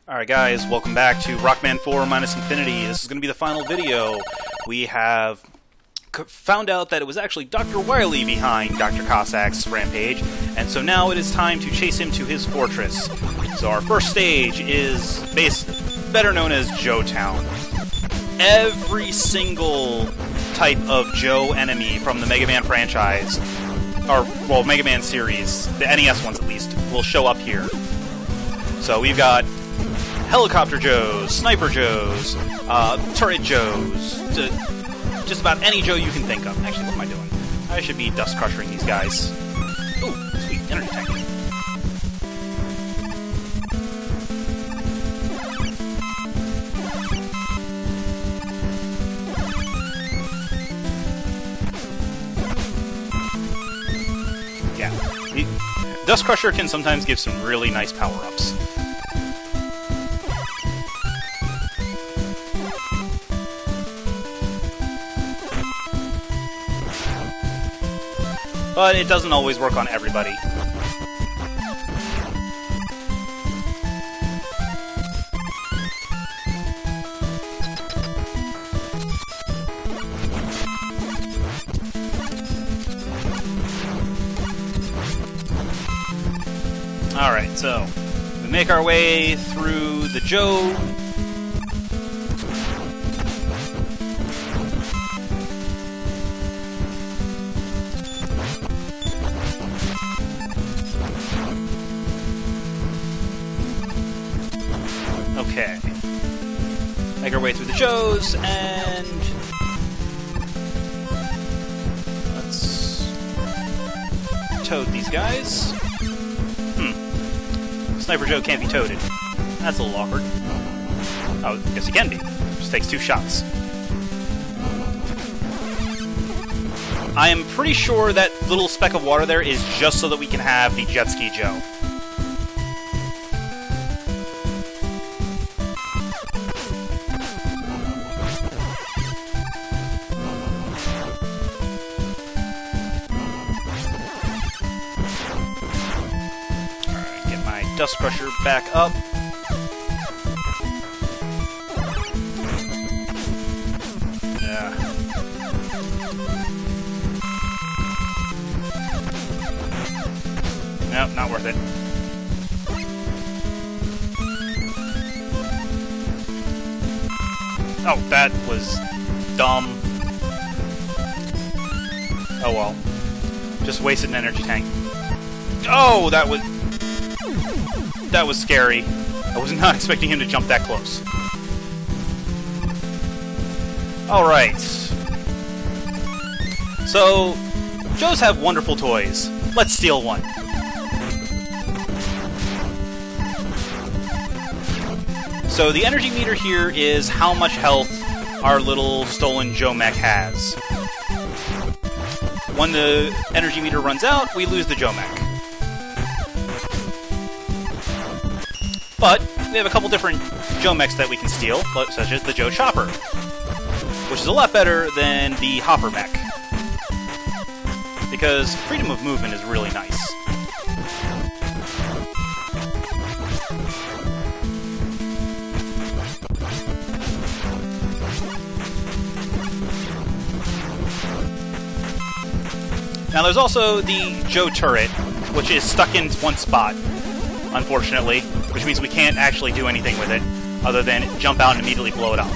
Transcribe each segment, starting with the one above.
Alright guys, welcome back to Rockman 4 Minus Infinity. This is going to be the final video. We have found out that it was actually Dr. Wily behind Dr. Cossack's rampage, and so now it is time to chase him to his fortress. So our first stage is better known as Joe Town. Every single type of Joe enemy from the Mega Man franchise, or, well, Mega Man series, the NES ones at least, will show up here. So we've got Helicopter Joes, Sniper Joes, Turret Joes, just about any Joe you can think of. Actually, what am I doing? I should be dust crushing these guys. Ooh, sweet, energy tank. Yeah, Dust Crusher can sometimes give some really nice power-ups. But it doesn't always work on everybody. Alright, so we make our way through the Joe. Okay. Make our way through the Joes, and let's toad these guys. Sniper Joe can't be toaded. That's a little awkward. Oh, I guess he can be. Just takes 2 shots. I am pretty sure that little speck of water there is just so that we can have the Jet Ski Joe. Dust Crusher back up. Yeah. Nope, not worth it. Oh, that was dumb. Oh well. Just wasted an energy tank. Oh, that was scary. I was not expecting him to jump that close. Alright. So, Joes have wonderful toys. Let's steal one. So the energy meter here is how much health our little stolen Joe mech has. When the energy meter runs out, we lose the Joe mech. But we have a couple different Joe mechs that we can steal, such as the Joe Chopper, which is a lot better than the Hopper mech, because freedom of movement is really nice. Now there's also the Joe Turret, which is stuck in one spot, unfortunately, which means we can't actually do anything with it other than jump out and immediately blow it up.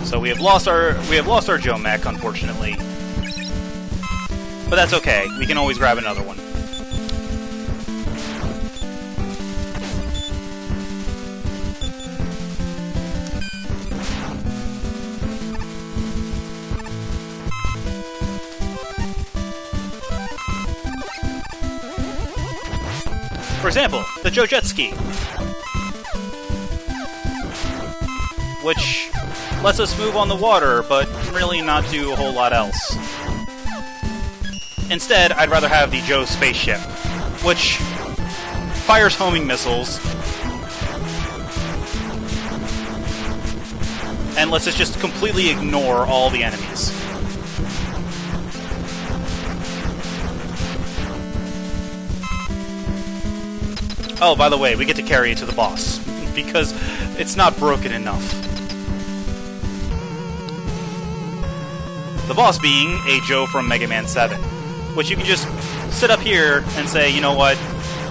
So we have lost our Joe mech, unfortunately. But that's okay. We can always grab another one. For example, the Joe Jet Ski, which lets us move on the water, but really not do a whole lot else. Instead, I'd rather have the Joe Spaceship, which fires homing missiles and let's just completely ignore all the enemies. Oh, by the way, we get to carry it to the boss, because it's not broken enough. The boss being a Joe from Mega Man 7, which you can just sit up here and say, you know what,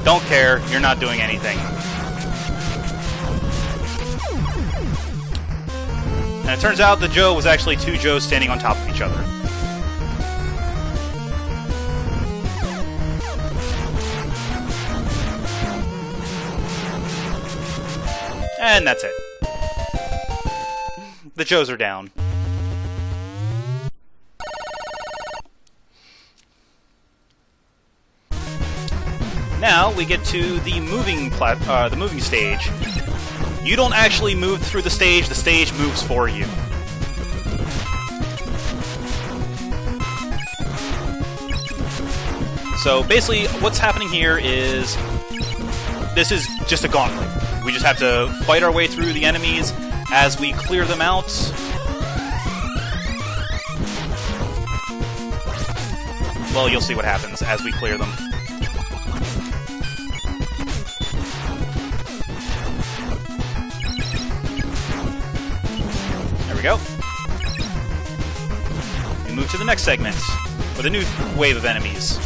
don't care, you're not doing anything. And it turns out the Joe was actually two Joes standing on top of each other. And that's it. The Joes are down. Now we get to the moving stage. You don't actually move through the stage moves for you. So basically what's happening here is this is just a gauntlet. We just have to fight our way through the enemies as we clear them out. Well, you'll see what happens as we clear them. There we go. We move to the next segment with a new wave of enemies.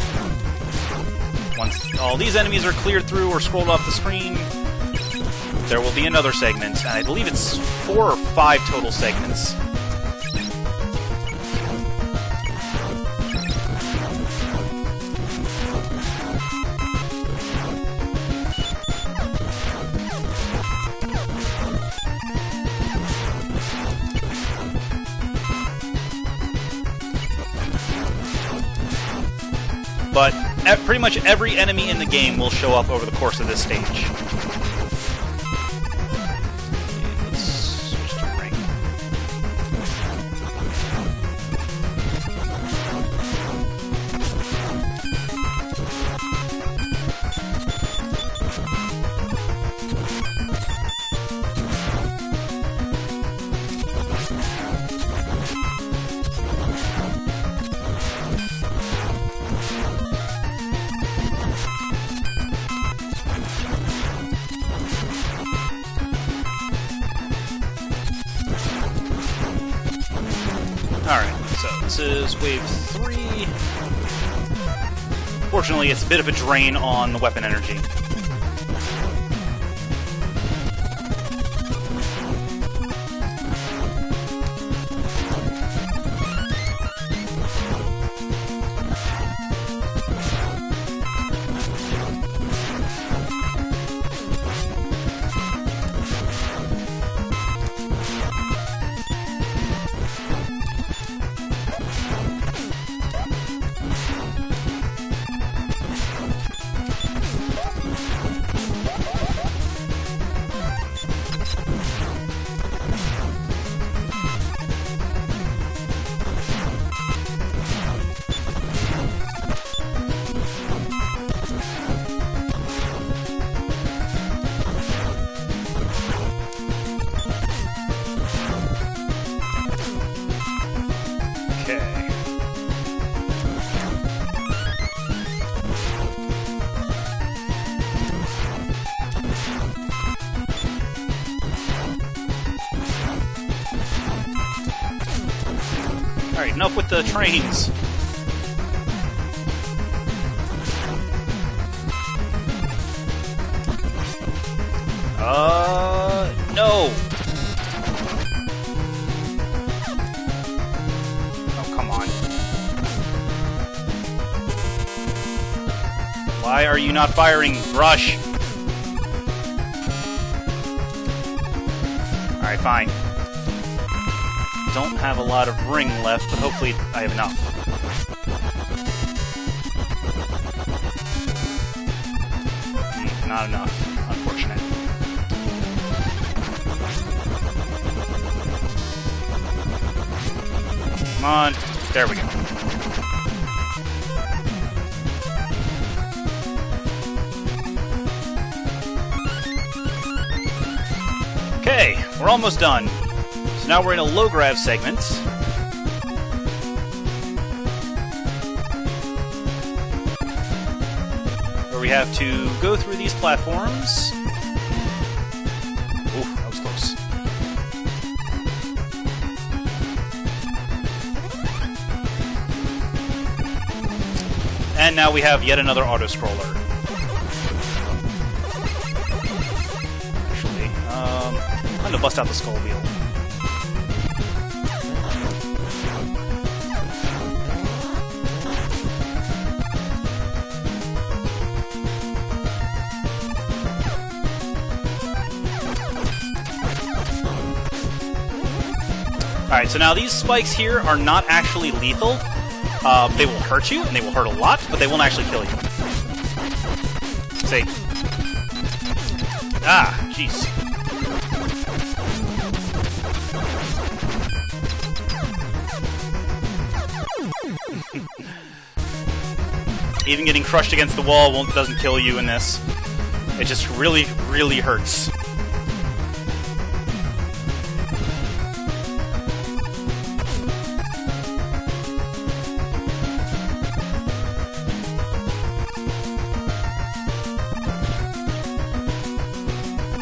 Once all these enemies are cleared through or scrolled off the screen, there will be another segment, and I believe it's 4 or 5 total segments. But pretty much every enemy in the game will show up over the course of this stage. Let's switch to ring. Alright, so this is wave 3. Fortunately, it's a bit of a drain on the weapon energy. Alright, enough with the trains. No! Oh, come on. Why are you not firing, Rush? Alright, fine. Don't have a lot of ring left, but hopefully I have enough. Not enough. Unfortunate. Come on. There we go. Okay, we're almost done. So now we're in a low grav segment. Where we have to go through these platforms. Ooh, that was close. And now we have yet another auto-scroller. Actually, I'm gonna bust out the skull wheel. Alright, so now these spikes here are not actually lethal. They will hurt you, and they will hurt a lot, but they won't actually kill you. Say. Ah, jeez. Even getting crushed against the wall doesn't kill you in this. It just really, really hurts.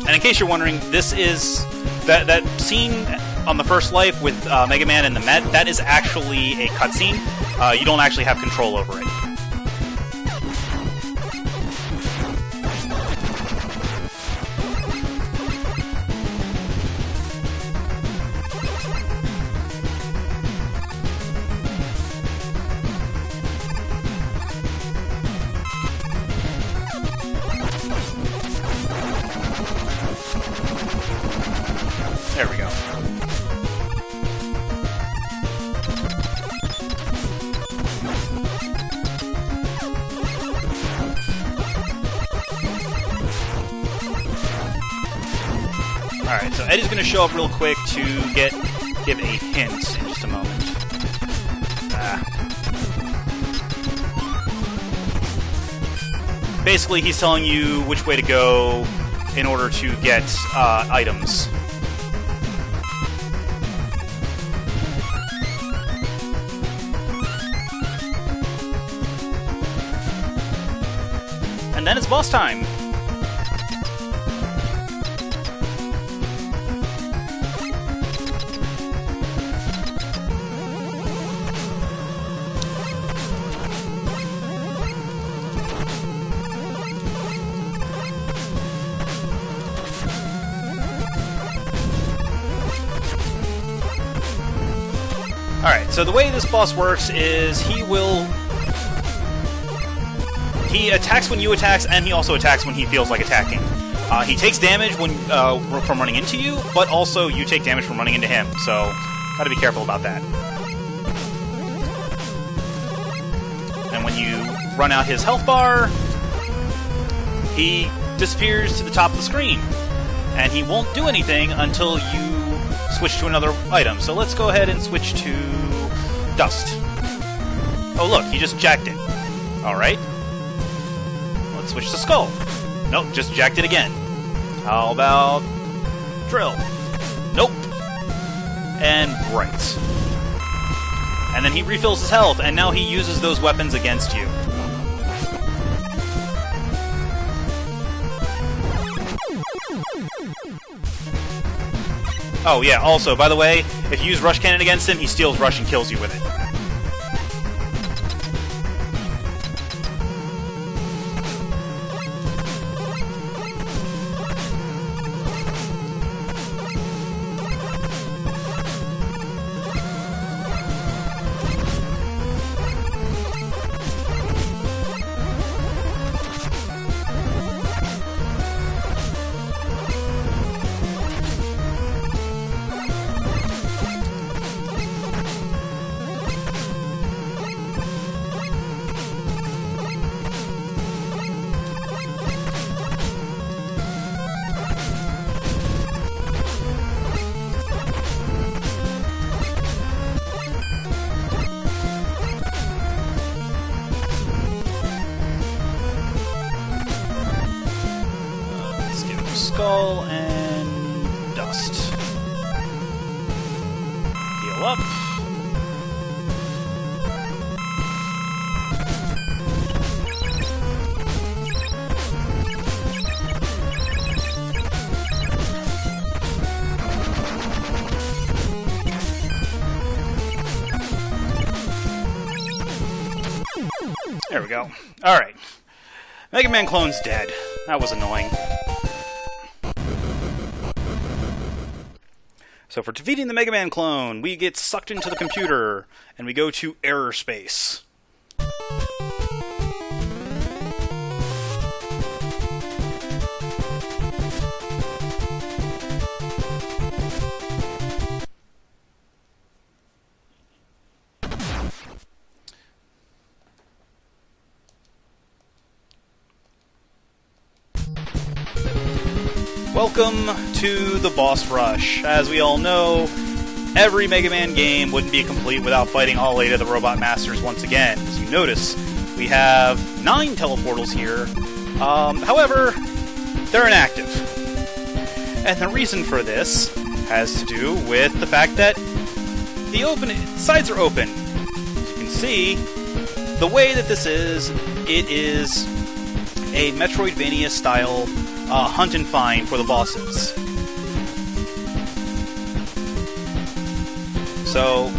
And in case you're wondering, this is that scene on the first life with Mega Man and the Met. That is actually a cutscene. You don't actually have control over it. There we go. Alright, so Eddie's going to show up real quick to give a hint in just a moment. Basically, he's telling you which way to go in order to get items. And then it's boss time! Alright, so the way this boss works is he attacks when you attack, and he also attacks when he feels like attacking. He takes damage from running into you, but also you take damage from running into him, so gotta be careful about that. And when you run out his health bar, he disappears to the top of the screen. And he won't do anything until you switch to another item. So let's go ahead and switch to Dust. Oh look, he just jacked it. Alright. Let's switch to Skull. Nope, just jacked it again. How about Drill? Nope. And Bright. And then he refills his health, and now he uses those weapons against you. Oh yeah, also, by the way, if you use Rush Cannon against him, he steals Rush and kills you with it. Skull and Dust. Heal up. There we go. Alright. Mega Man clone's dead. That was annoying. So for defeating the Mega Man clone, we get sucked into the computer, and we go to error space. Welcome to the boss rush. As we all know, every Mega Man game wouldn't be complete without fighting all 8 of the Robot Masters once again. As you notice, we have 9 teleportals here. However, they're inactive. And the reason for this has to do with the fact that the sides are open. As you can see, the way that this is, it is a Metroidvania-style hunt and find for the bosses. So,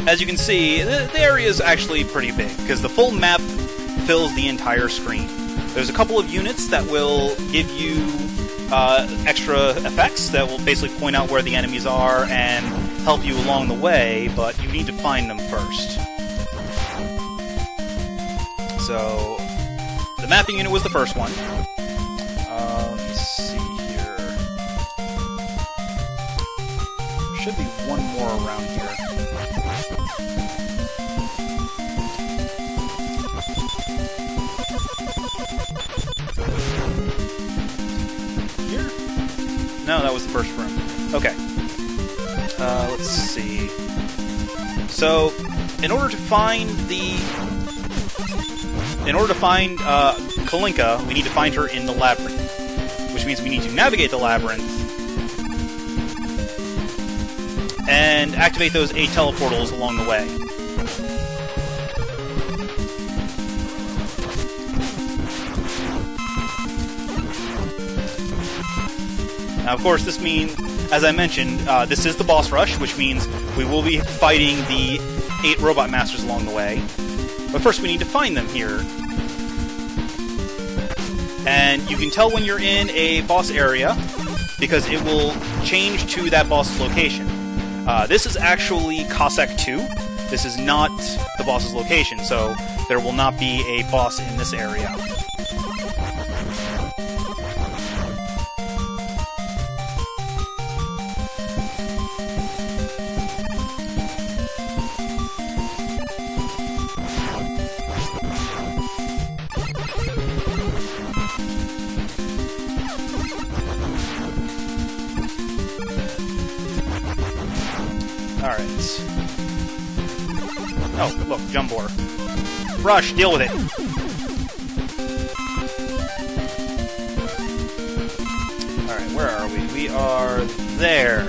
as you can see, the area is actually pretty big, because the full map fills the entire screen. There's a couple of units that will give you extra effects that will basically point out where the enemies are and help you along the way, but you need to find them first. So, the mapping unit was the first one. Should be one more around here. Here? No, that was the first room. Okay. Let's see. So, in order to find Kalinka, we need to find her in the labyrinth, which means we need to navigate the labyrinth and activate those 8 teleportals along the way. Now, of course, this means, as I mentioned, this is the boss rush, which means we will be fighting the 8 Robot Masters along the way. But first, we need to find them here. And you can tell when you're in a boss area, because it will change to that boss's location. This is actually Cossack 2. This is not the boss's location, so there will not be a boss in this area. Alright. Oh, look, Jumbor. Rush, deal with it! Alright, where are we? We are there.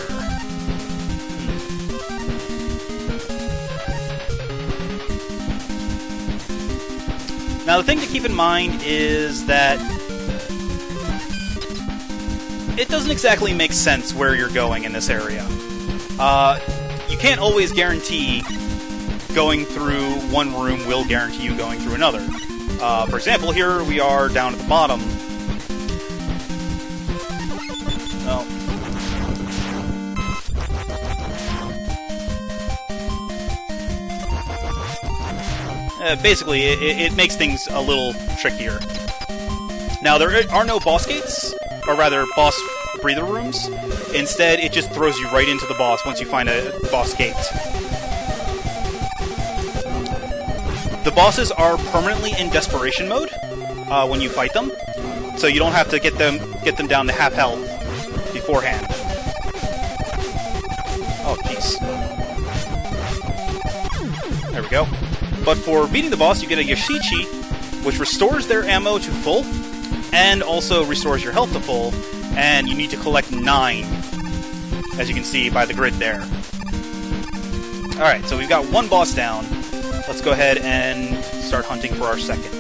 Now, the thing to keep in mind is that it doesn't exactly make sense where you're going in this area. You can't always guarantee going through one room will guarantee you going through another. For example, here we are down at the bottom. Well, basically, it makes things a little trickier. Now, there are no boss gates, or rather, boss breather rooms. Instead, it just throws you right into the boss once you find a boss gate. The bosses are permanently in desperation mode when you fight them, so you don't have to get them down to half health beforehand. Oh, jeez. There we go. But for beating the boss, you get a Yoshichi, which restores their ammo to full, and also restores your health to full, and you need to collect 9, as you can see by the grid there. Alright, so we've got one boss down. Let's go ahead and start hunting for our second.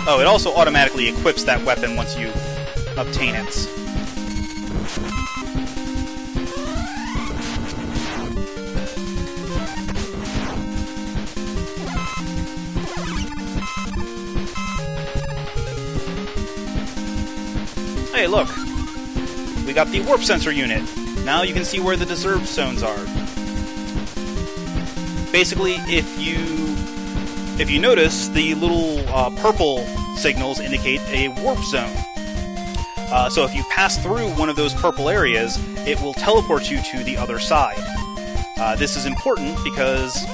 Oh, it also automatically equips that weapon once you obtain it. Hey, look! We got the warp sensor unit. Now you can see where the deserved zones are. Basically, if you notice, the little purple signals indicate a warp zone. So if you pass through one of those purple areas, it will teleport you to the other side. This is important because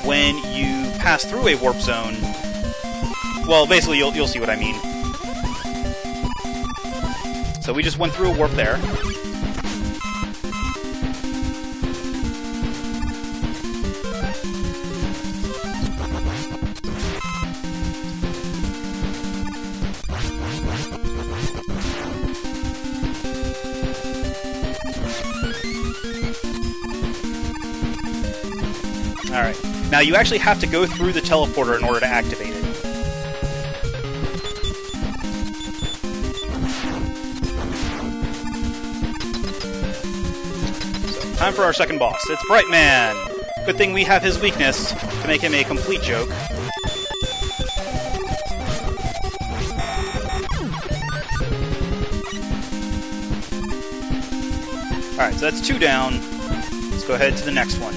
when you pass through a warp zone, well, basically you'll see what I mean. So we just went through a warp there. Alright. Now you actually have to go through the teleporter in order to activate it. Time for our second boss. It's Bright Man! Good thing we have his weakness to make him a complete joke. Alright, so that's 2 down. Let's go ahead to the next one.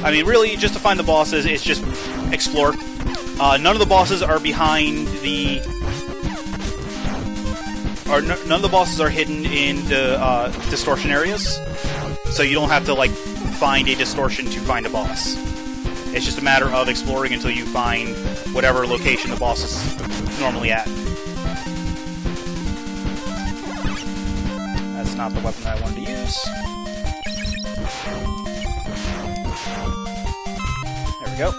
I mean, really, just to find the bosses, it's just explore. None of the bosses are behind the... none of the bosses are hidden in the distortion areas, so you don't have to, like, find a distortion to find a boss. It's just a matter of exploring until you find whatever location the boss is normally at. That's not the weapon I wanted to use. There we go.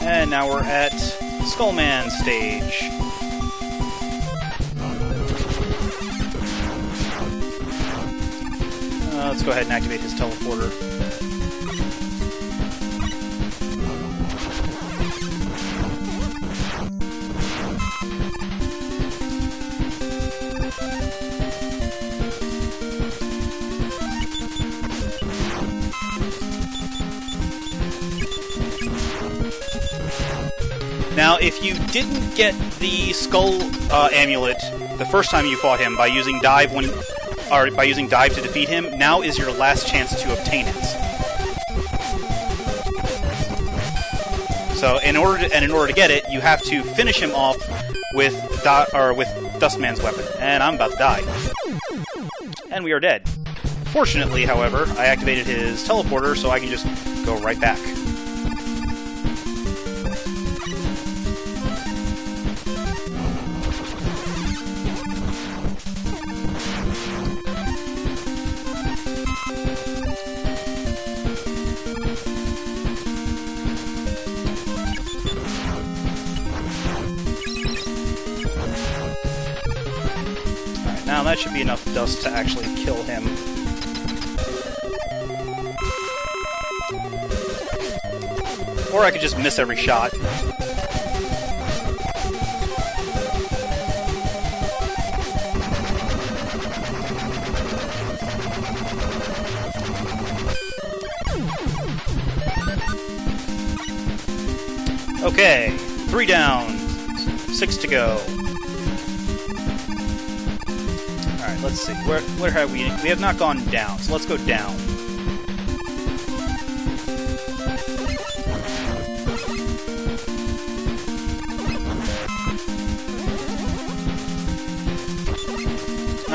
And now we're at Skullman stage. Let's go ahead and activate his teleporter. Now, if you didn't get the Skull Amulet the first time you fought him by using dive to defeat him, now is your last chance to obtain it. So, in order to get it, you have to finish him off with Dustman's weapon, and I'm about to die. And we are dead. Fortunately, however, I activated his teleporter, so I can just go right back. Now that should be enough dust to actually kill him. Or I could just miss every shot. Okay, 3 down, 6 to go. Alright, let's see. Where have we... We have not gone down, so let's go down.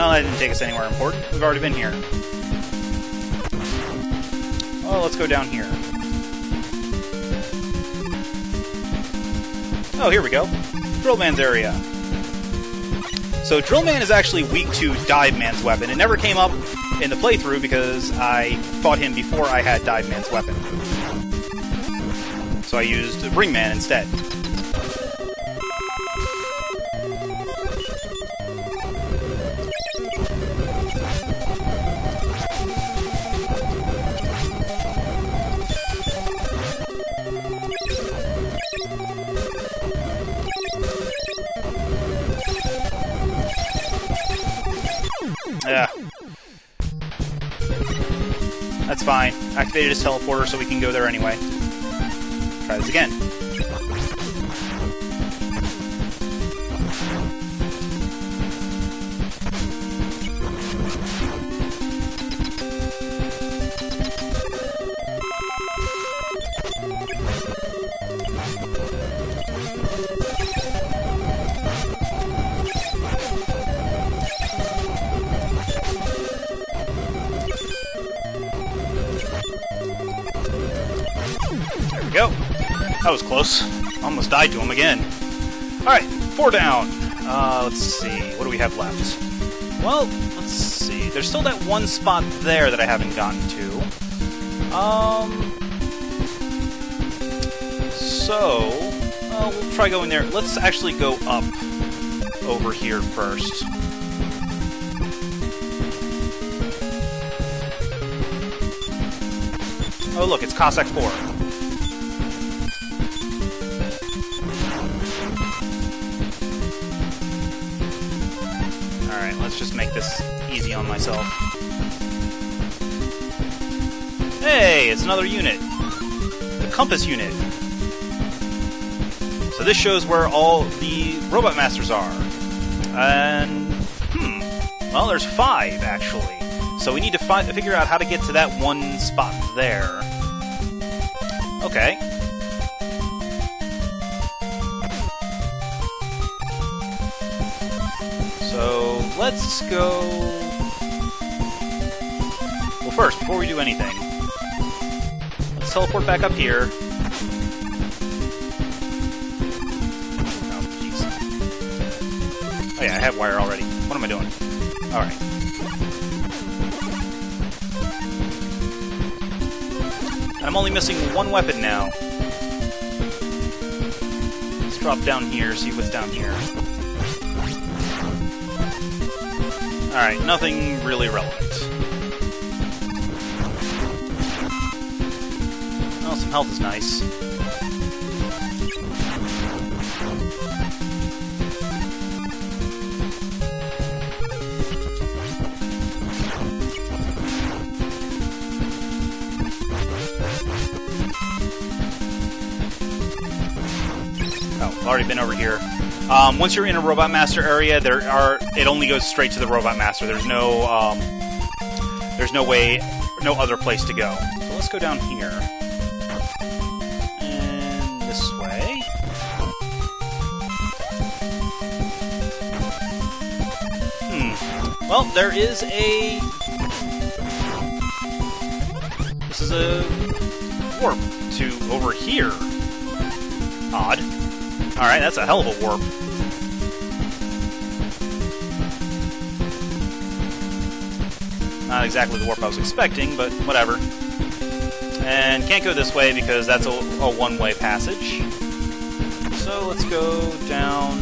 Well, that didn't take us anywhere important. We've already been here. Oh, let's go down here. Oh, here we go. Drillman's area. So Drillman is actually weak to Dive Man's weapon. It never came up in the playthrough because I fought him before I had Dive Man's weapon. So I used Ringman instead. Yeah. That's fine. Activated his teleporter so we can go there anyway. Try this again. There we go. That was close. Almost died to him again. Alright, 4 down. Let's see. What do we have left? Well, let's see. There's still that one spot there that I haven't gotten to. So, we'll try going there. Let's actually go up over here first. Oh, look, it's Cossack 4. Alright, let's just make this easy on myself. Hey, it's another unit. The Compass unit. So this shows where all the Robot Masters are. And, well, there's 5, actually. So we need to figure out how to get to that one spot there. Okay. So, let's go... Well, first, before we do anything, let's teleport back up here. Oh, jeez. Oh yeah, I have wire already. What am I doing? Alright. I'm only missing one weapon now. Let's drop down here, see what's down here. Alright, nothing really relevant. Oh, some health is nice. Already been over here. Once you're in a Robot Master area, it only goes straight to the Robot Master. There's no way, no other place to go. So let's go down here. And this way. Well, there is a... This is a warp to over here. Odd. Alright, that's a hell of a warp. Not exactly the warp I was expecting, but whatever. And can't go this way because that's a one-way passage. So let's go down...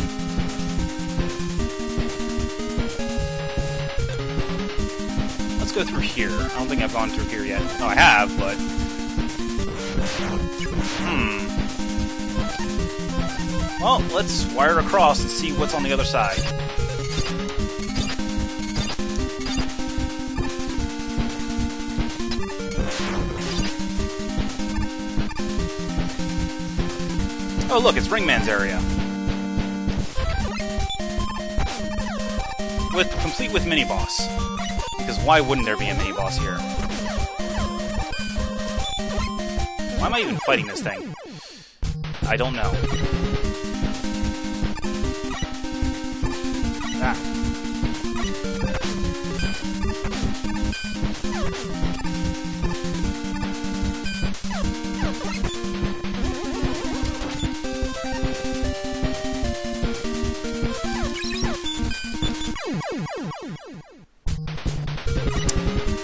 Let's go through here. I don't think I've gone through here yet. No, I have, but... Well, let's wire across and see what's on the other side. Oh, look, it's Ringman's area. Complete with mini-boss. Because why wouldn't there be a mini-boss here? Why am I even fighting this thing? I don't know. Ah.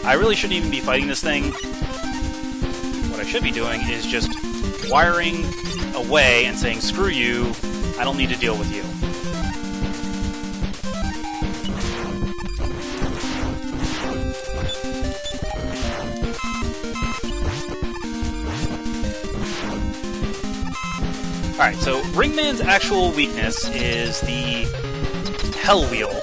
I really shouldn't even be fighting this thing. What I should be doing is just wiring away and saying, screw you, I don't need to deal with you. Alright, so Ringman's actual weakness is the Hell Wheel.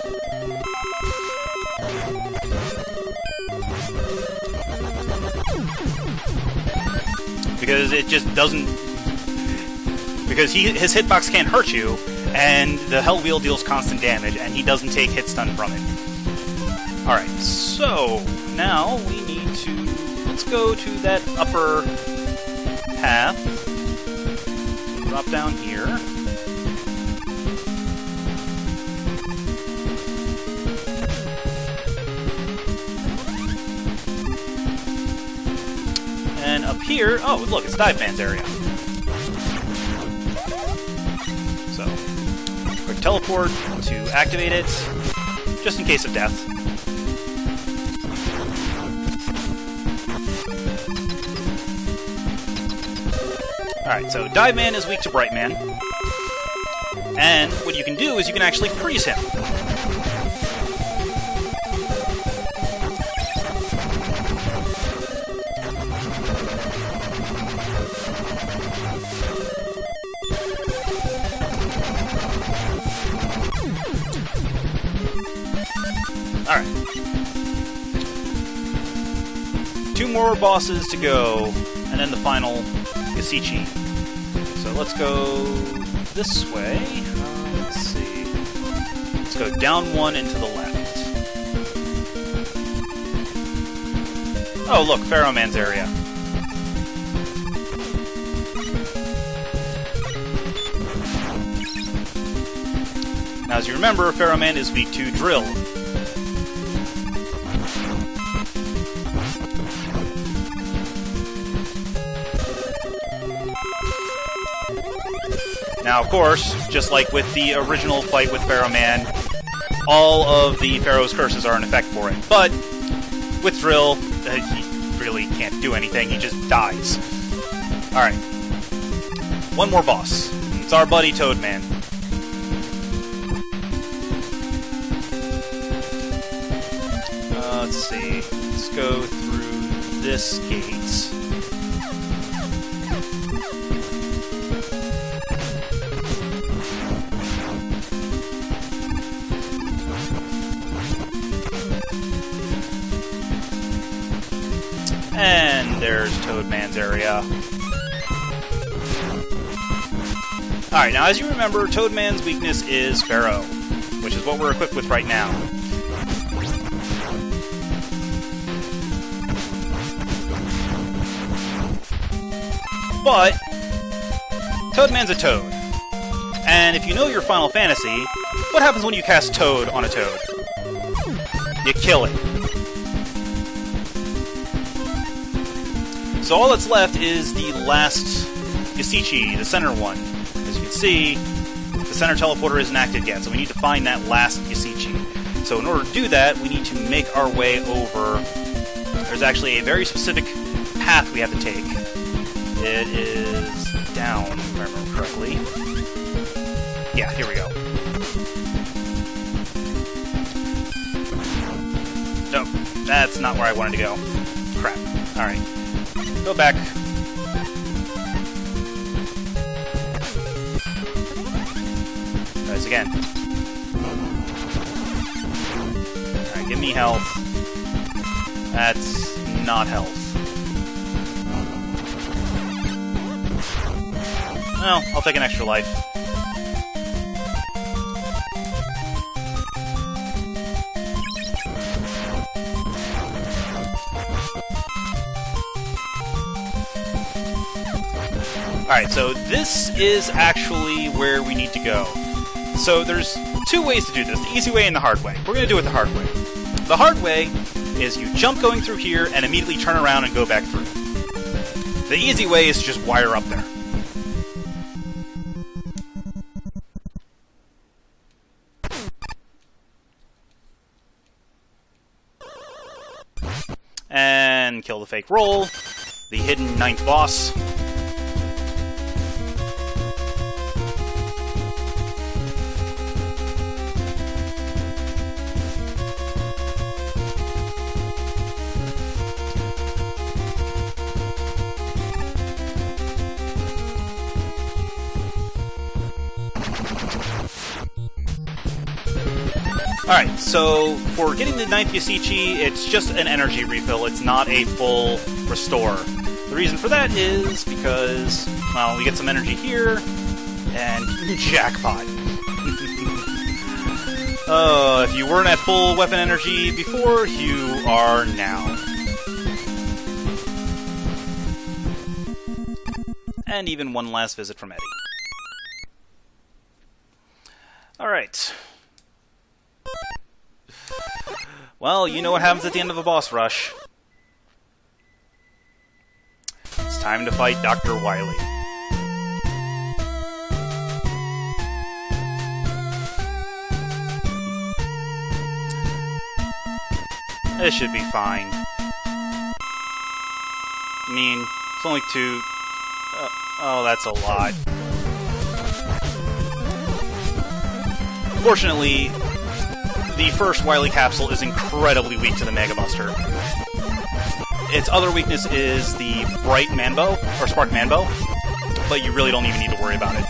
Because it just doesn't... Because his hitbox can't hurt you, and the Hell Wheel deals constant damage, and he doesn't take hit stun from it. Alright, so now we need to... Let's go to that upper path. Drop down here. And up here, oh look, it's Dive Man's area. So, quick teleport to activate it, just in case of death. Alright, so Dive Man is weak to Bright Man. And what you can do is you can actually freeze him. Alright. 2 more bosses to go, and then the final Gasichi. So let's go this way. Let's see. Let's go down 1 and to the left. Oh, look, Pharaoh Man's area. Now, as you remember, Pharaoh Man is weak to Drill. Now, of course, just like with the original fight with Pharaoh Man, all of the Pharaoh's curses are in effect for it. But with Drill, he really can't do anything, he just dies. Alright. 1 more boss. It's our buddy Toadman. Let's see. Let's go through this gate. And there's Toadman's area. Alright, now as you remember, Toadman's weakness is Pharaoh, which is what we're equipped with right now. But Toadman's a Toad. And if you know your Final Fantasy, what happens when you cast Toad on a Toad? You kill it. So all that's left is the last Gasichi, the center one. As you can see, the center teleporter isn't active yet, so we need to find that last Gasichi. So in order to do that, we need to make our way over... There's actually a very specific path we have to take. It is down, if I remember correctly. Yeah, here we go. No, that's not where I wanted to go. Crap. Alright. Go back. Try this again. Alright, give me health. That's not health. Well, I'll take an extra life. Alright, so this is actually where we need to go. So there's 2 ways to do this, the easy way and the hard way. We're going to do it the hard way. The hard way is you jump going through here and immediately turn around and go back through. The easy way is to just wire up there. then kill the fake roll, the hidden 9th boss. Alright, so for getting the 9th Yasichi, it's just an energy refill, it's not a full restore. The reason for that is because, well, we get some energy here, and jackpot. If you weren't at full weapon energy before, you are now. And even one last visit from Eddie. Alright. Well, you know what happens at the end of a boss rush. It's time to fight Dr. Wily. This should be fine. I mean, it's only 2... oh, that's a lot. Fortunately, the first Wily capsule is incredibly weak to the Mega Buster. Its other weakness is the Bright Manbow, or Spark Manbow, but you really don't even need to worry about it.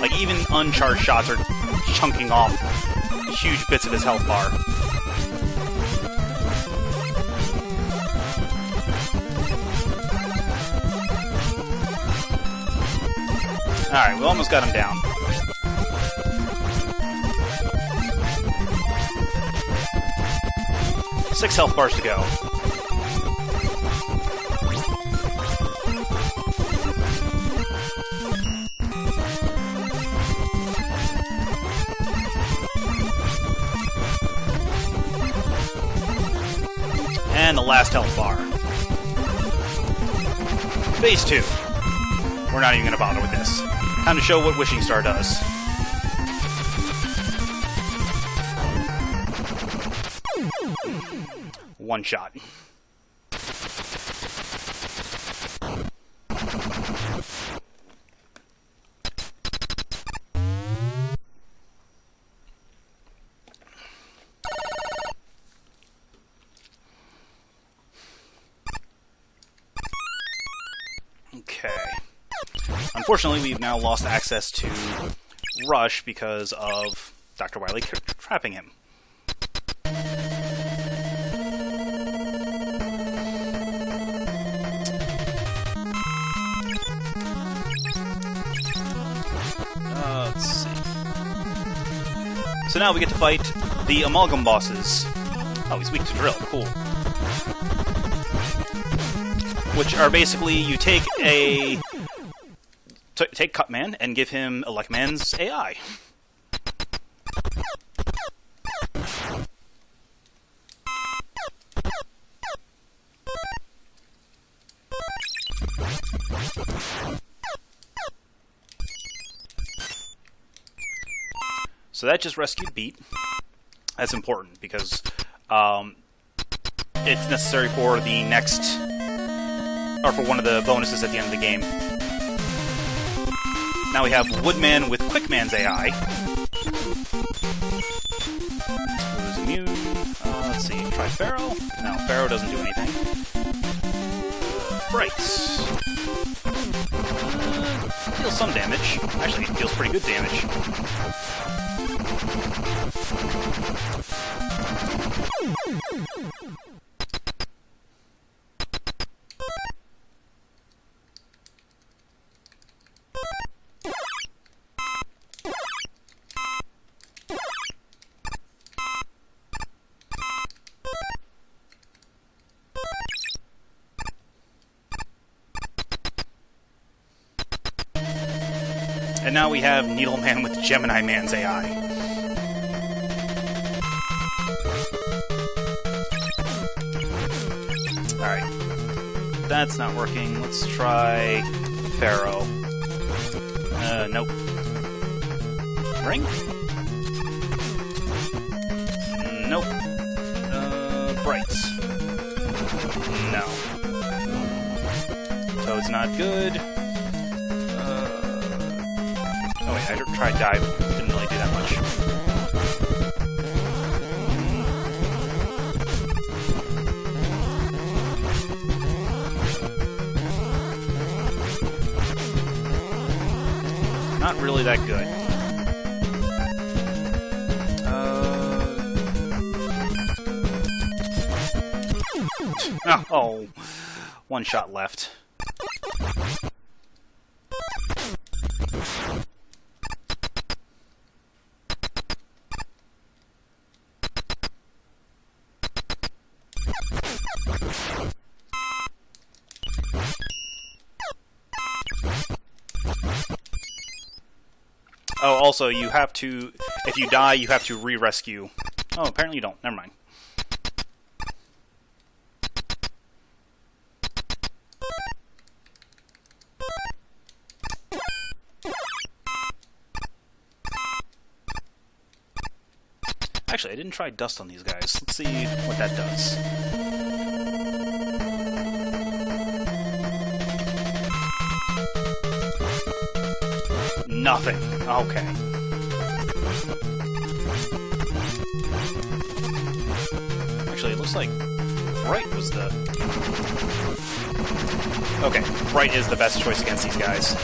Like, even uncharged shots are chunking off huge bits of his health bar. Alright, we almost got him down. Six health bars to go. And the last health bar. Phase 2. We're not even going to bother with this. Time to show what Wishing Star does. One shot. Okay. Unfortunately, we've now lost access to Rush because of Dr. Wily trapping him. Let's see. So now we get to fight the Amalgam bosses. Oh, he's weak to drill. Cool. Which are basically, you take a... take Cutman and give him Elecman's AI. So that just rescued Beat. That's important because it's necessary for the next... or for one of the bonuses at the end of the game. Now we have Woodman with Quickman's AI. Who's immune? Let's see, try Pharaoh. No, Pharaoh doesn't do anything. Brights. Deals some damage. Actually, it deals pretty good damage. And now we have Needleman with Gemini Man's AI. Alright. That's not working. Let's try Pharaoh. Nope. Ring? Nope. Brights. No. Toad's not good. Oh wait, I tried dive. Didn't really do that much. Not really that good. Oh, one shot left. Oh, also, you have to, if you die, you have to re-rescue. Oh, apparently you don't. Never mind. Actually, I didn't try dust on these guys. Let's see what that does. Nothing. Okay. Actually, it looks like Bright was the... Okay, Bright is the best choice against these guys.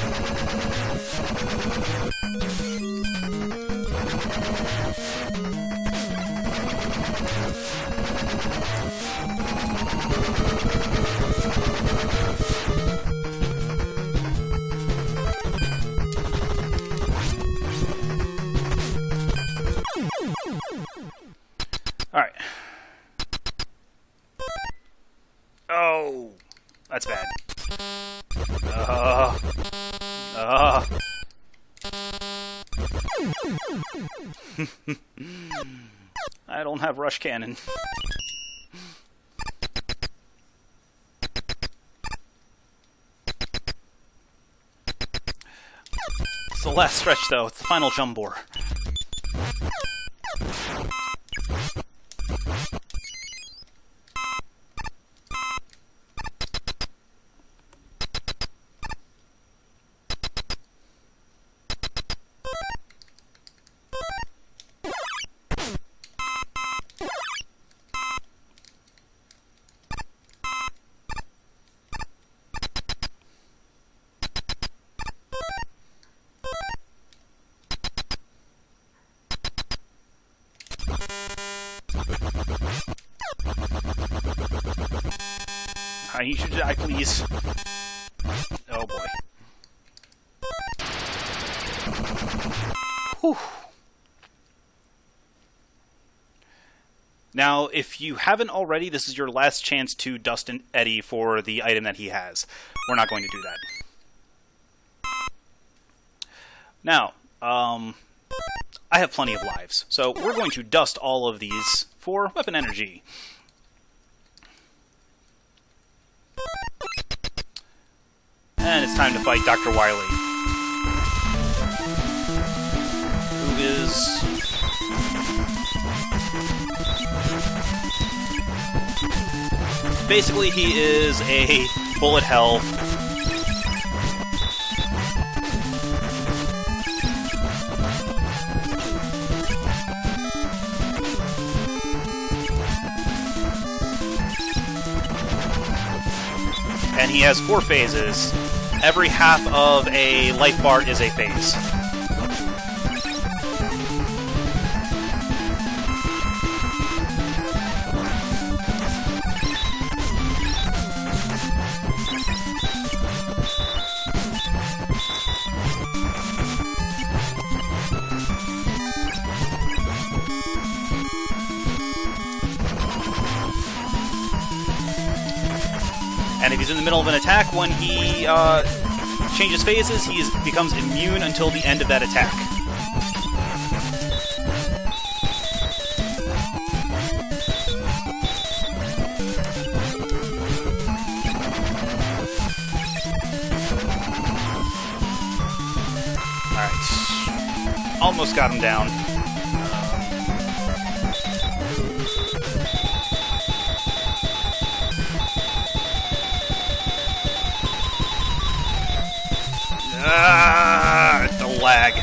Alright. Oh! That's bad. I don't have rush cannon. It's the last stretch, though. It's the final jump bore. You should die, please. Oh boy. Whew. Now, if you haven't already, this is your last chance to dust Eddie for the item that he has. We're not going to do that. Now, I have plenty of lives, so we're going to dust all of these for weapon energy. And it's time to fight Dr. Wily, who is... basically, he is a bullet hell. And he has 4 phases. Every half of a life bar is a phase. And if he's in the middle of an attack, when he changes phases, he becomes immune until the end of that attack. Alright. Almost got him down. The lag.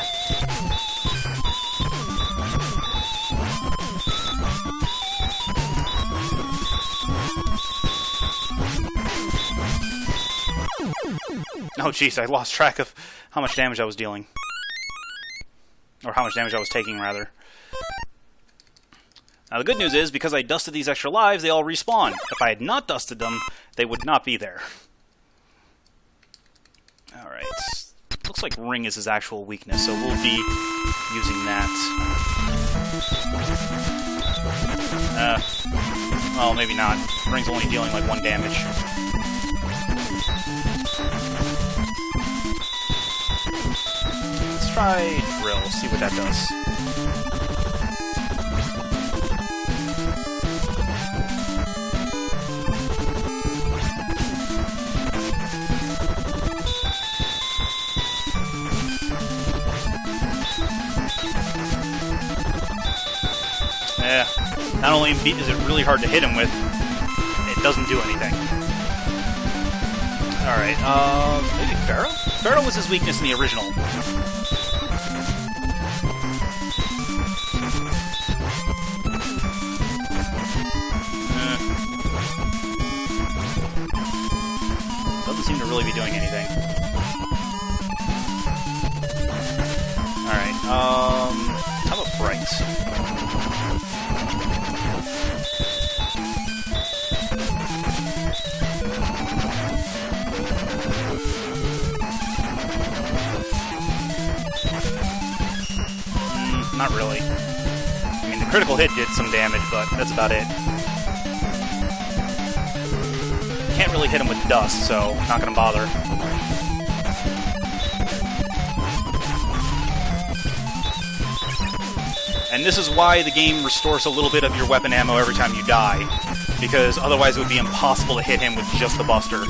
Oh jeez, I lost track of how much damage I was dealing. Or how much damage I was taking, rather. Now the good news is, because I dusted these extra lives, they all respawn. If I had not dusted them, they would not be there. Alright. Looks like Ring is his actual weakness, so we'll be using that. Well, maybe not. Ring's only dealing like 1 damage. Let's try Drill, see what that does. Not only is it really hard to hit him with, it doesn't do anything. Alright, maybe Pharaoh? Pharaoh was his weakness in the original. Doesn't seem to really be doing anything. Alright, how about Bright? Not really. I mean, the critical hit did some damage, but that's about it. Can't really hit him with dust, so not gonna bother. And this is why the game restores a little bit of your weapon ammo every time you die, because otherwise it would be impossible to hit him with just the Buster.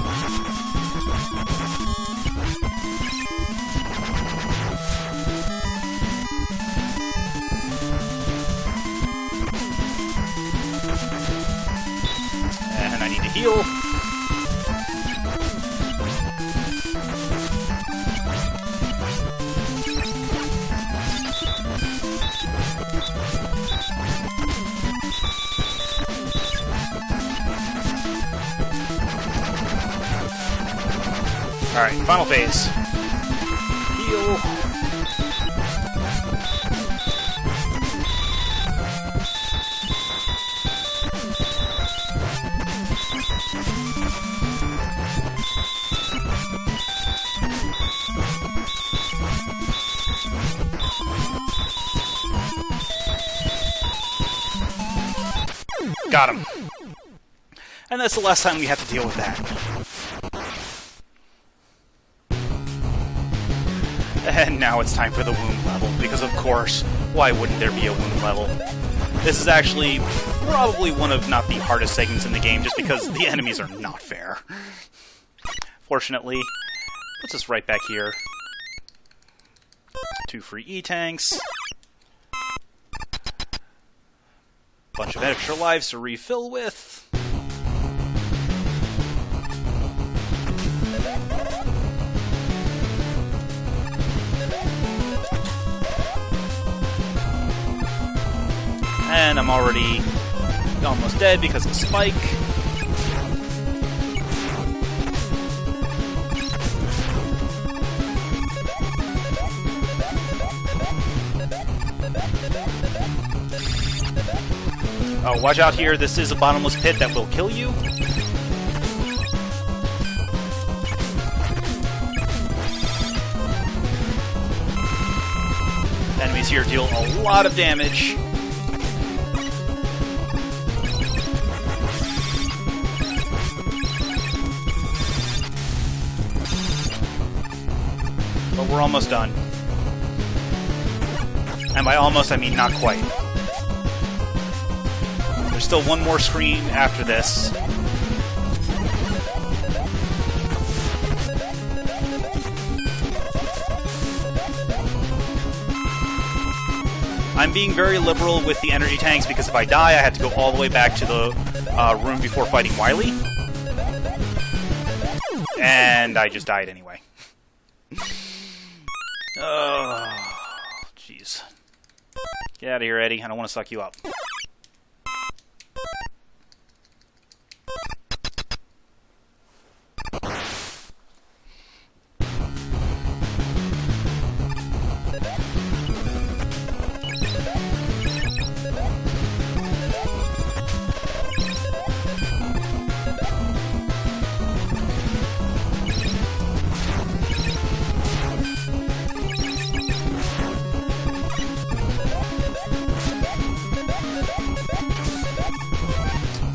And I need to heal. Alright, final phase. Heal. Got him. And that's the last time we have to deal with that. And now it's time for the wound level, because of course, why wouldn't there be a wound level? This is actually probably one of not the hardest segments in the game, just because the enemies are not fair. Fortunately, puts us right back here. 2 free E-tanks. Bunch of extra lives to refill with. And I'm already almost dead because of Spike. Oh, watch out here, this is a bottomless pit that will kill you. Enemies here deal a lot of damage. we're almost done. And by almost, I mean not quite. There's still one more screen after this. I'm being very liberal with the energy tanks because if I die, I have to go all the way back to the room before fighting Wily. And I just died anyway. Oh, jeez. Get out of here, Eddie. I don't want to suck you up.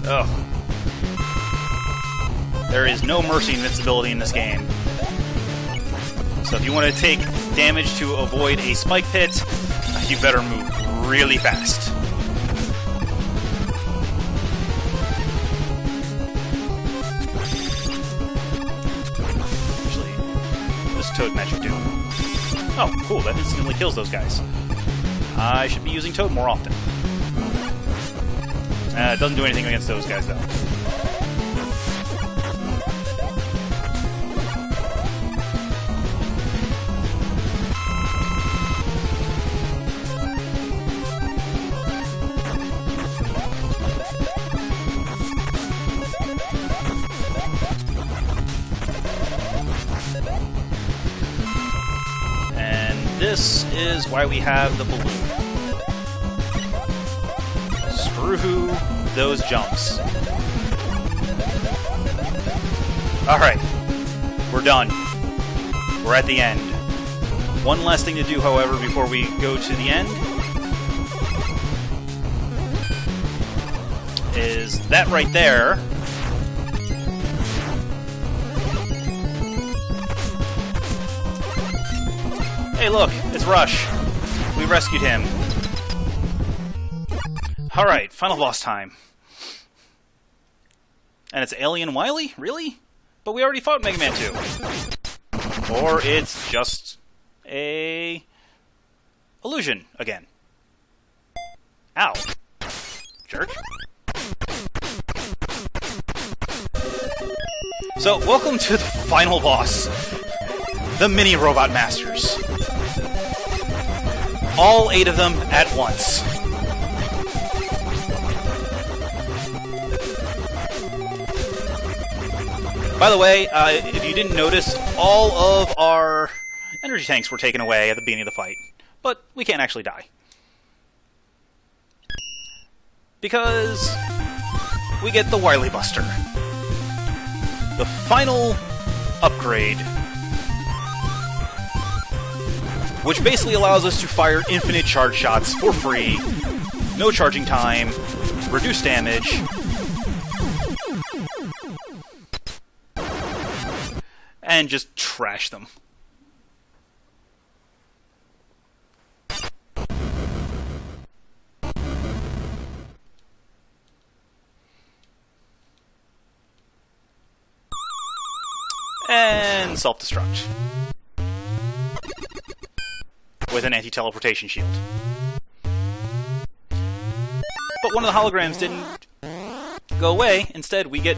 Ugh. There is no mercy invincibility in this game. So if you want to take damage to avoid a spike pit, you better move really fast. Actually, this Toad magic do. Oh, cool, that instantly kills those guys. I should be using Toad more often. It doesn't do anything against those guys, though. And this is why we have the balloon. Screw those jumps. Alright. We're done. We're at the end. One last thing to do, however, before we go to the end is that right there. Hey, look! It's Rush. We rescued him. Alright, final boss time. And it's Alien Wily? Really? But we already fought Mega Man 2. Or it's just a illusion again. Ow. Jerk. So, welcome to the final boss. The Mini Robot Masters. All 8 of them at once. By the way, if you didn't notice, all of our energy tanks were taken away at the beginning of the fight. But we can't actually die. Because we get the Wily Buster. The final upgrade, which basically allows us to fire infinite charge shots for free, no charging time, reduced damage, and just trash them. And self-destruct. With an anti-teleportation shield. But one of the holograms didn't go away. Instead, we get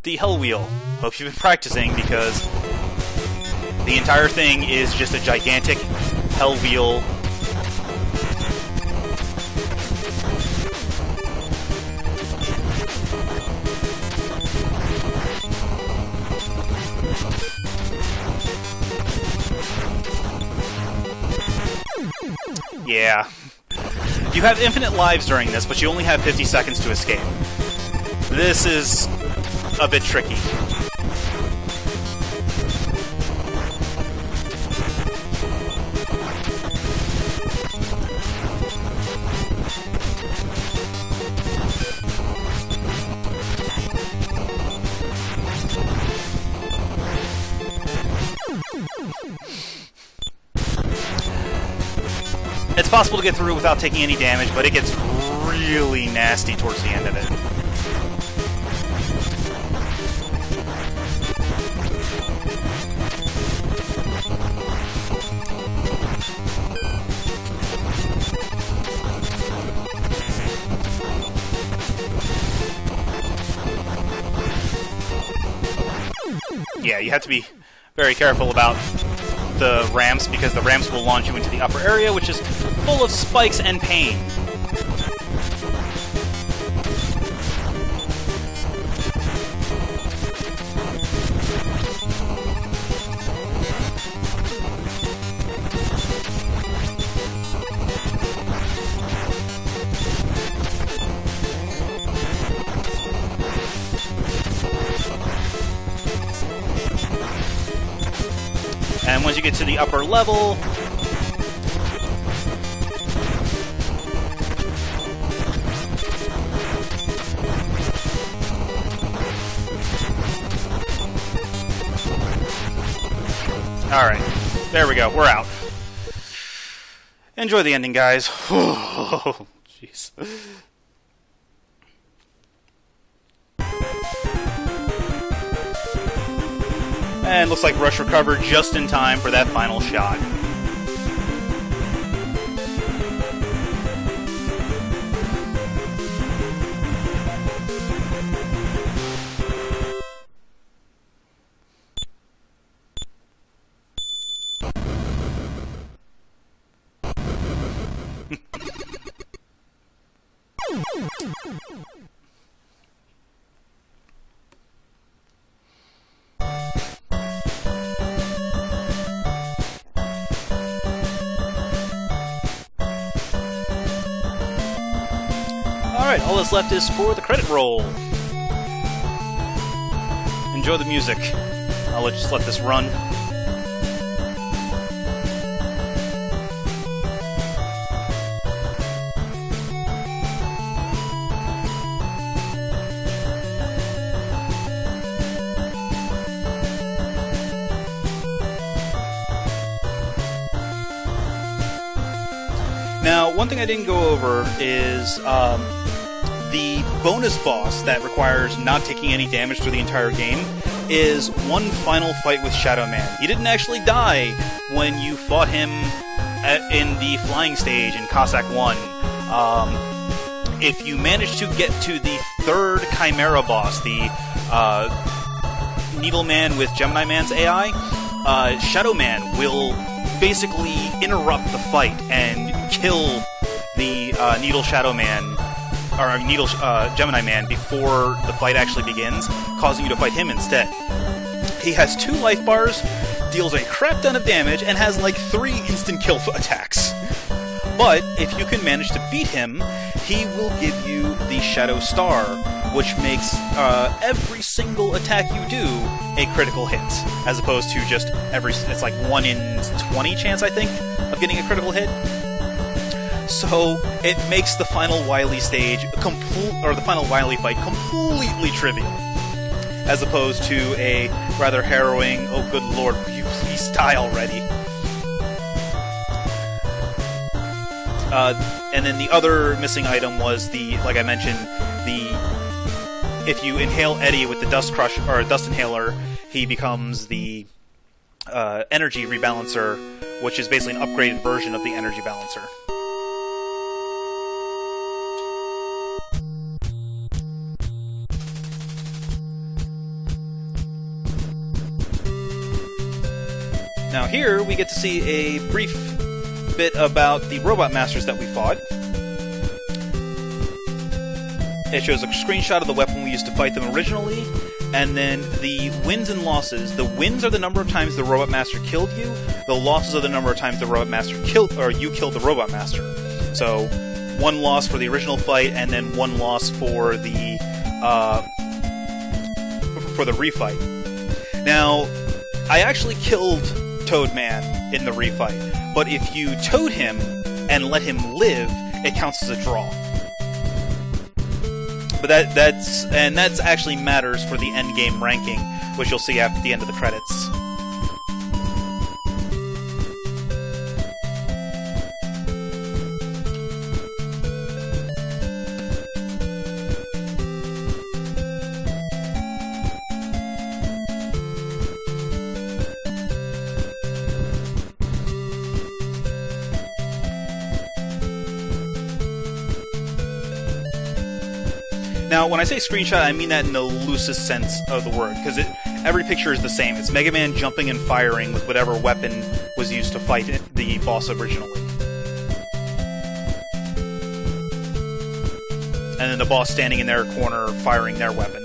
the Hell Wheel. Hope you've been practicing, because the entire thing is just a gigantic Hell Wheel. Yeah. You have infinite lives during this, but you only have 50 seconds to escape. This is a bit tricky. possible to get through without taking any damage, but it gets really nasty towards the end of it. Yeah, you have to be very careful about the ramps, because the ramps will launch you into the upper area, which is full of spikes and pain. And once you get to the upper level, alright, there we go, we're out. Enjoy the ending, guys. Oh, jeez. And looks like Rush recovered just in time for that final shot. Alright, all that's left is for the credit roll. Enjoy the music. I'll just let this run. Now, one thing I didn't go over is the bonus boss that requires not taking any damage through the entire game is one final fight with Shadow Man. He didn't actually die when you fought him in the flying stage in Cossack 1. If you manage to get to the third Chimera boss, the Needle Man with Gemini Man's AI, Shadow Man will basically interrupt the fight and kill the Needle Shadow Man, or Needle Gemini Man, before the fight actually begins, causing you to fight him instead. He has 2 life bars, deals a crap ton of damage, and has like 3 instant kill attacks. But if you can manage to beat him, he will give you the Shadow Star, which makes every single attack you do a critical hit, as opposed to just it's like 1 in 20 chance, I think, of getting a critical hit. So it makes the final Wily stage the final Wily fight completely trivial, as opposed to a rather harrowing, oh good lord, will you please die already? And then the other missing item was like I mentioned, if you inhale Eddie with the Dust Crush or Dust Inhaler, he becomes the Energy Rebalancer, which is basically an upgraded version of the Energy Balancer. Now here, we get to see a brief bit about the Robot Masters that we fought. It shows a screenshot of the weapon we used to fight them originally, and then the wins and losses. The wins are the number of times the Robot Master killed you, the losses are the number of times the Robot Master you killed the Robot Master. So, 1 loss for the original fight, and then 1 loss for the refight. Now, I actually killed Toadman in the refight, but if you toad him and let him live, it counts as a draw. But that's actually matters for the end game ranking, which you'll see after the end of the credits. Now, when I say screenshot, I mean that in the loosest sense of the word, because every picture is the same. It's Mega Man jumping and firing with whatever weapon was used to fight the boss originally. And then the boss standing in their corner firing their weapon.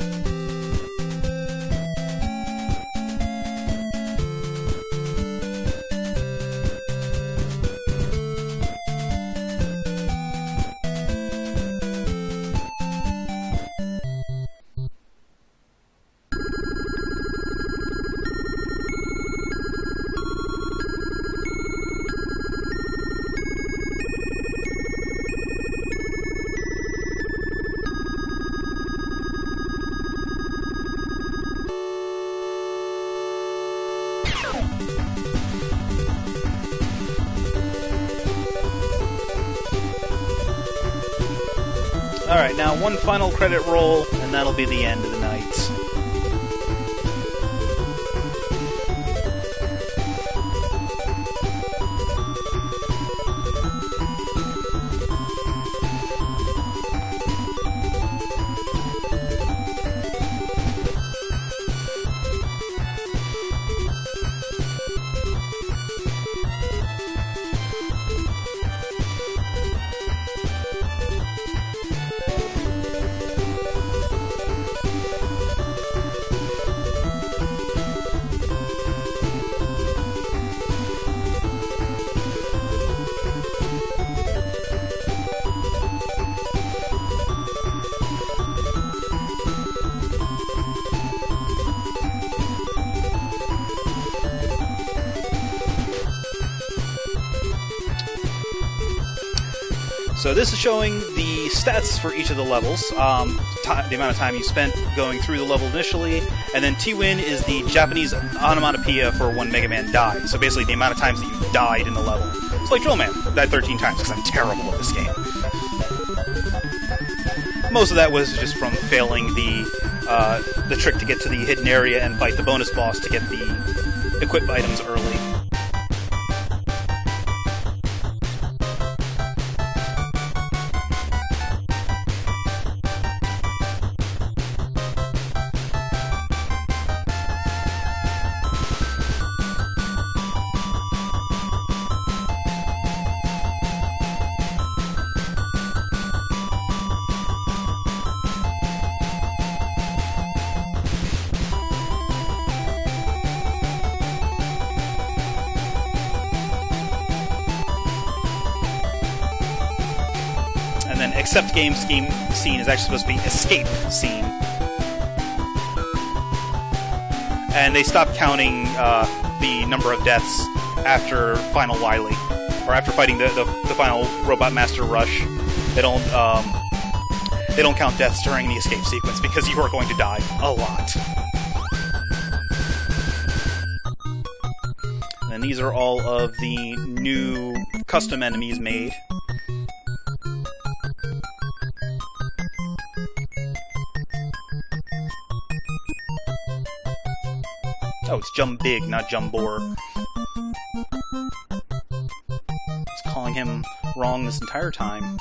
Alright, now one final credit roll, and that'll be the end of the night. So this is showing the stats for each of the levels, the amount of time you spent going through the level initially, and then T-Win is the Japanese onomatopoeia for when Mega Man died. So basically the amount of times that you died in the level. It's like Drill Man, died 13 times because I'm terrible at this game. Most of that was just from failing the trick to get to the hidden area and fight the bonus boss to get the equip items early. And then accept game scene is actually supposed to be escape scene. And they stopped counting the number of deaths after final Wily, or after fighting the final Robot Master Rush. They don't count deaths during the escape sequence because you are going to die a lot. And these are all of the new custom enemies made. Oh, it's Jum Big, not Jumbor. It's calling him wrong this entire time.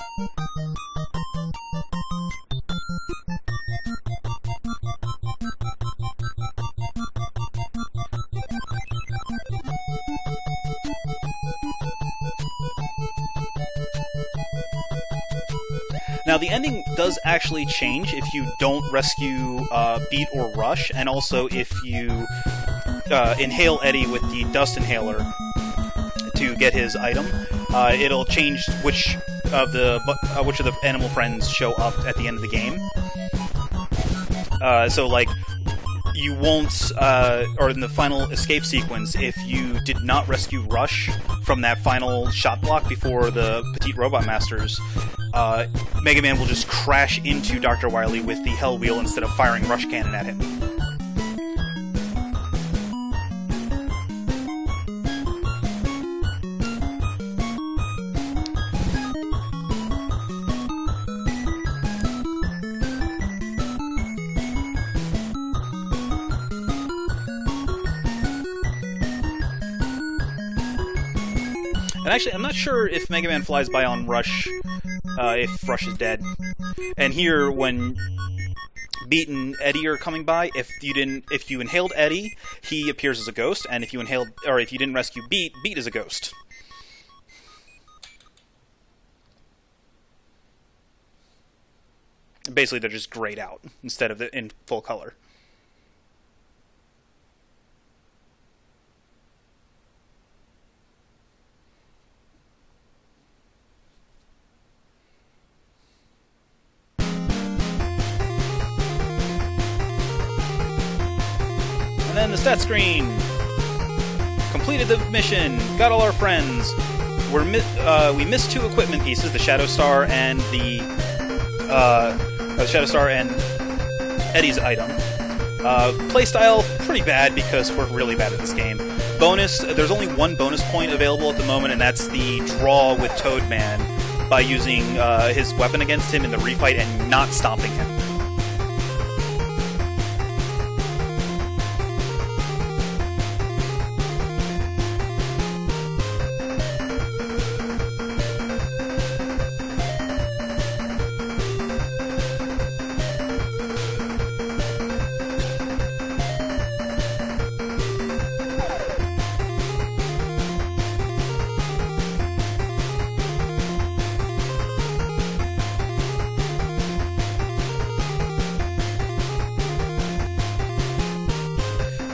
Now, the ending does actually change if you don't rescue Beat or Rush, and also if you inhale Eddie with the Dust Inhaler to get his item. It'll change which of the animal friends show up at the end of the game. So, like, you won't, or in the final escape sequence, if you did not rescue Rush from that final shot block before the Petite Robot Masters, Mega Man will just crash into Dr. Wily with the Hell Wheel instead of firing Rush Cannon at him. And actually, I'm not sure if Mega Man flies by on Rush, if Rush is dead. And here, when Beat and Eddie are coming by. If you inhaled Eddie, he appears as a ghost, and if you didn't rescue Beat, Beat is a ghost. Basically, they're just grayed out instead of in full color. And then the stat screen. Completed the mission. Got all our friends. We missed 2 equipment pieces: the Shadow Star and the Shadow Star and Eddie's item. Playstyle pretty bad because we're really bad at this game. Bonus: there's only 1 bonus point available at the moment, and that's the draw with Toadman by using his weapon against him in the refight and not stomping him.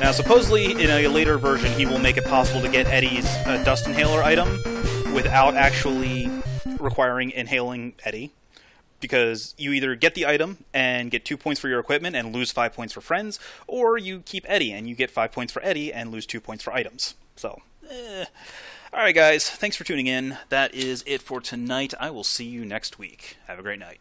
Now, supposedly, in a later version, he will make it possible to get Eddie's Dust Inhaler item without actually requiring inhaling Eddie. Because you either get the item and get 2 points for your equipment and lose 5 points for friends, or you keep Eddie and you get 5 points for Eddie and lose 2 points for items. So, Alright guys, thanks for tuning in. That is it for tonight. I will see you next week. Have a great night.